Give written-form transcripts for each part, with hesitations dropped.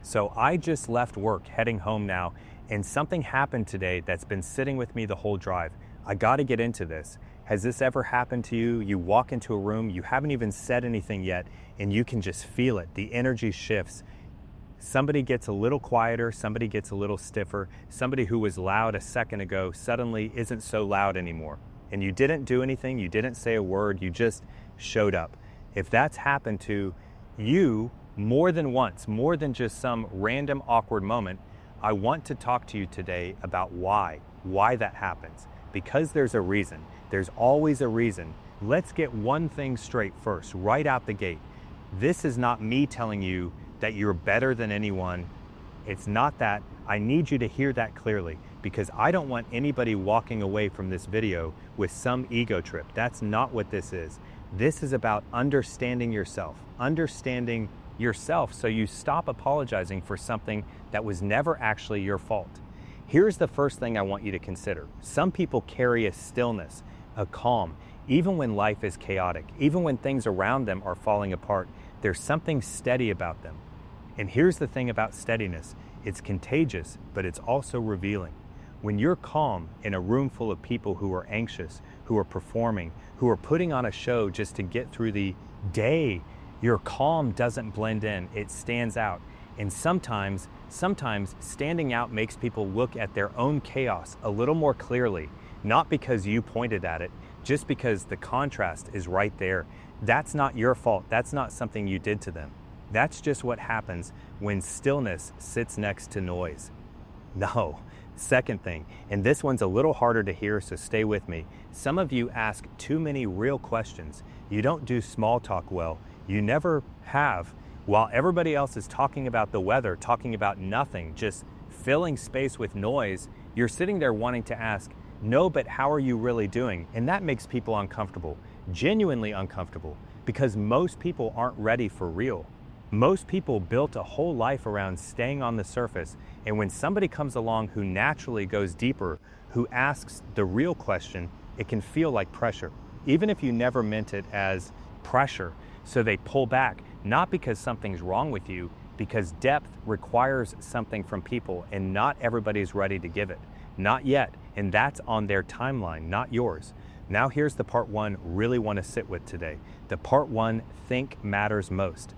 So I just left work heading home now, and something happened today that's been sitting with me the whole drive. I got to get into this. Has this ever happened to you? You walk into a room, you haven't even said anything yet, and you can just feel it. The energy shifts. Somebody gets a little quieter, somebody gets a little stiffer, somebody who was loud a second ago suddenly isn't so loud anymore. And you didn't do anything, you didn't say a word, you just showed up. If that's happened to you more than once, more than just some random awkward moment, I want to talk to you today about why that happens. Because there's a reason. There's always a reason. Let's get one thing straight first, right out the gate. This is not me telling you that you're better than anyone. It's not that. I need you to hear that clearly, because I don't want anybody walking away from this video with some ego trip. That's not what this is. This is about understanding yourself so you stop apologizing for something that was never actually your fault. Here's the first thing I want you to consider. Some people carry a stillness, a calm, even when life is chaotic, even when things around them are falling apart, there's something steady about them. And here's the thing about steadiness. It's contagious, but it's also revealing. When you're calm in a room full of people who are anxious, who are performing, who are putting on a show just to get through the day, your calm doesn't blend in, it stands out. And sometimes standing out makes people look at their own chaos a little more clearly, not because you pointed at it, just because the contrast is right there. That's not your fault. That's not something you did to them. That's just what happens when stillness sits next to noise. No. Second thing, and this one's a little harder to hear, so stay with me. Some of you ask too many real questions. You don't do small talk well. You never have. While everybody else is talking about the weather, talking about nothing, just filling space with noise, you're sitting there wanting to ask, no, but how are you really doing? And that makes people uncomfortable, genuinely uncomfortable, because most people aren't ready for real. Most people built a whole life around staying on the surface, and when somebody comes along who naturally goes deeper, who asks the real question, it can feel like pressure, even if you never meant it as pressure. So they pull back, not because something's wrong with you, because depth requires something from people, and not everybody's ready to give it. Not yet, and that's on their timeline, not yours. Now here's the part one really want to sit with today. The part one, think matters most.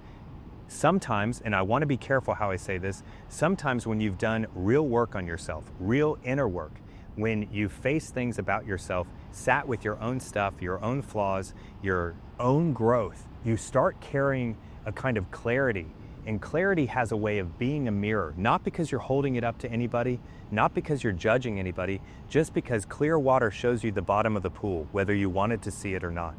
Sometimes, and I want to be careful how I say this, sometimes when you've done real work on yourself, real inner work, when you face things about yourself, sat with your own stuff, your own flaws, your own growth, you start carrying a kind of clarity. And clarity has a way of being a mirror, not because you're holding it up to anybody, not because you're judging anybody, just because clear water shows you the bottom of the pool, whether you wanted to see it or not.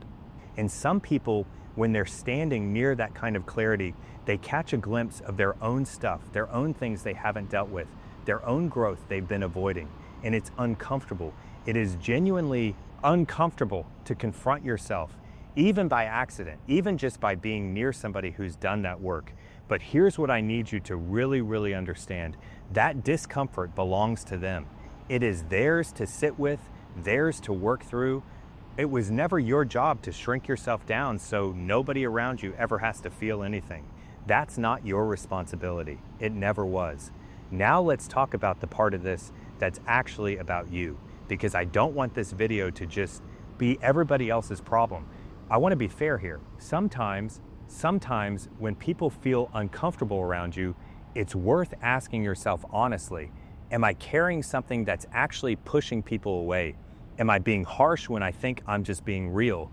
And some people, when they're standing near that kind of clarity, they catch a glimpse of their own stuff, their own things they haven't dealt with, their own growth they've been avoiding. And it's uncomfortable. It is genuinely uncomfortable to confront yourself, even by accident, even just by being near somebody who's done that work. But here's what I need you to really, really understand. That discomfort belongs to them. It is theirs to sit with, theirs to work through. It was never your job to shrink yourself down so nobody around you ever has to feel anything. That's not your responsibility. It never was. Now let's talk about the part of this that's actually about you, because I don't want this video to just be everybody else's problem. I want to be fair here. Sometimes when people feel uncomfortable around you, it's worth asking yourself honestly, am I carrying something that's actually pushing people away? Am I being harsh when I think I'm just being real?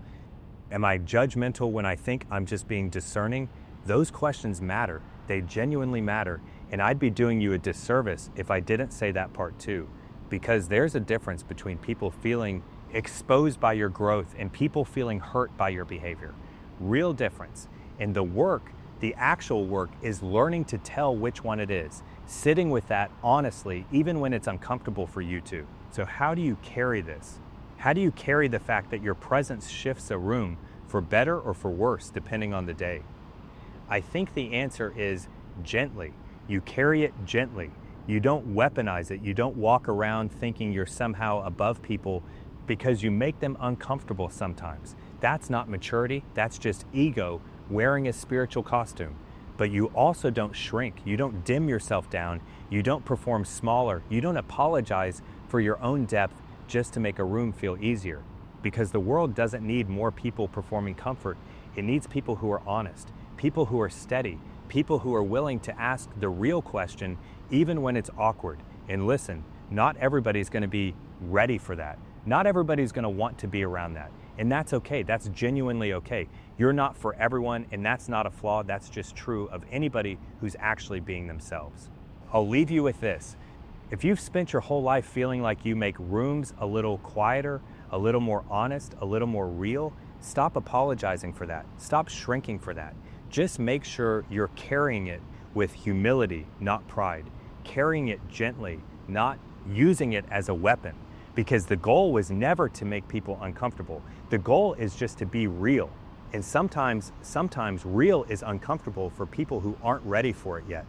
Am I judgmental when I think I'm just being discerning? Those questions matter. They genuinely matter. And I'd be doing you a disservice if I didn't say that part too, because there's a difference between people feeling exposed by your growth and people feeling hurt by your behavior. Real difference. And the work, the actual work, is learning to tell which one it is, sitting with that honestly, even when it's uncomfortable for you to. So how do you carry this? How do you carry the fact that your presence shifts a room for better or for worse, depending on the day? I think the answer is gently. You carry it gently. You don't weaponize it. You don't walk around thinking you're somehow above people because you make them uncomfortable sometimes. That's not maturity. That's just ego wearing a spiritual costume. but you also don't shrink. You don't dim yourself down. You don't perform smaller. You don't apologize for your own depth just to make a room feel easier. Because the world doesn't need more people performing comfort. It needs people who are honest, people who are steady, people who are willing to ask the real question even when it's awkward. And listen, not everybody's going to be ready for that. Not everybody's going to want to be around that. And that's okay. That's genuinely okay. You're not for everyone, and that's not a flaw. That's just true of anybody who's actually being themselves. I'll leave you with this. If you've spent your whole life feeling like you make rooms a little quieter, a little more honest, a little more real, stop apologizing for that. Stop shrinking for that. Just make sure you're carrying it with humility, not pride. Carrying it gently, not using it as a weapon. Because the goal was never to make people uncomfortable. The goal is just to be real. And sometimes real is uncomfortable for people who aren't ready for it yet.